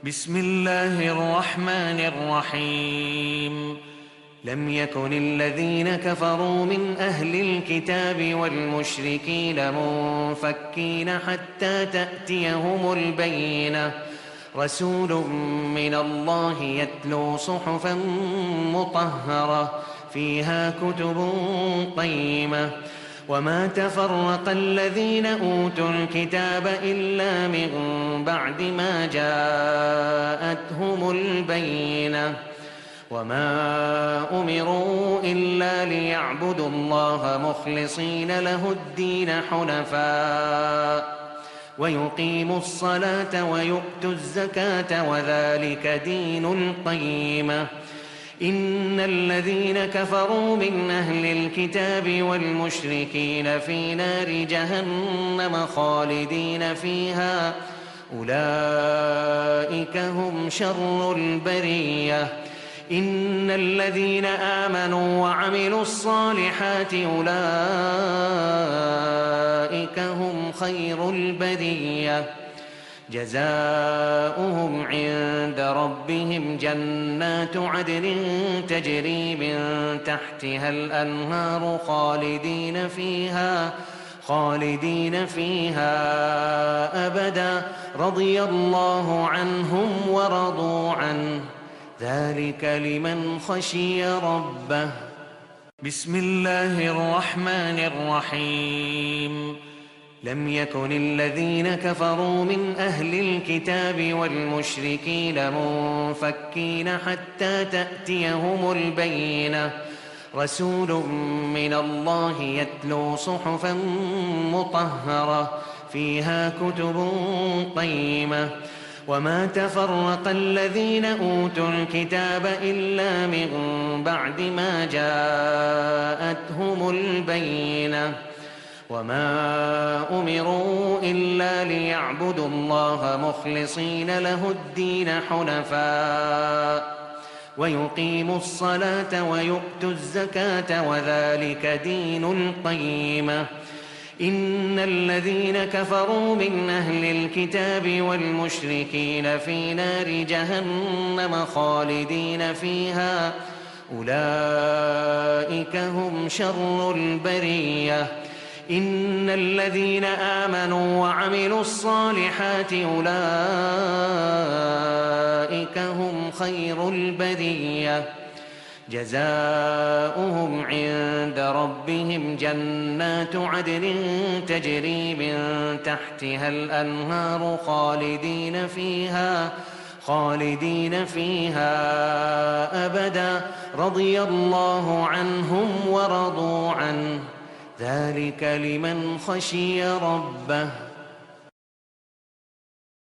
بسم الله الرحمن الرحيم. لم يكن الذين كفروا من أهل الكتاب والمشركين منفكين حتى تأتيهم البينة، رسول من الله يتلو صحفا مطهرة فيها كتب قيمة. وما تفرق الذين أوتوا الكتاب إلا من بعد ما جاءتهم البينة، وما أمروا إلا ليعبدوا الله مخلصين له الدين حنفاء ويقيموا الصلاة ويؤتوا الزكاة وذلك دين القيمة. إن الذين كفروا من أهل الكتاب والمشركين في نار جهنم خالدين فيها، أولئك هم شر البرية. إن الذين آمنوا وعملوا الصالحات أولئك هم خير البرية، جزاؤهم عند ربهم جنات عدن تجري من تحتها الأنهار خالدين فيها أبدا، رضي الله عنهم ورضوا عنه، ذلك لمن خشي ربه. بسم الله الرحمن الرحيم. لم يكن الذين كفروا من أهل الكتاب والمشركين منفكين حتى تأتيهم البينة، رسول من الله يتلو صحفا مطهرة فيها كتب قيمة. وما تفرق الذين أوتوا الكتاب إلا من بعد ما جاءتهم البينة، وما أمروا إلا ليعبدوا الله مخلصين له الدين حنفاء ويقيموا الصلاة ويؤتوا الزكاة وذلك دين القيمة. إن الذين كفروا من أهل الكتاب والمشركين في نار جهنم خالدين فيها، أولئك هم شر البرية. إن الذين آمنوا وعملوا الصالحات أولئك هم خير البرية، جزاؤهم عند ربهم جنات عدن تجري من تحتها الأنهار خالدين فيها أبدا، رضي الله عنهم ورضوا عنه، ذلك لمن خشي ربه.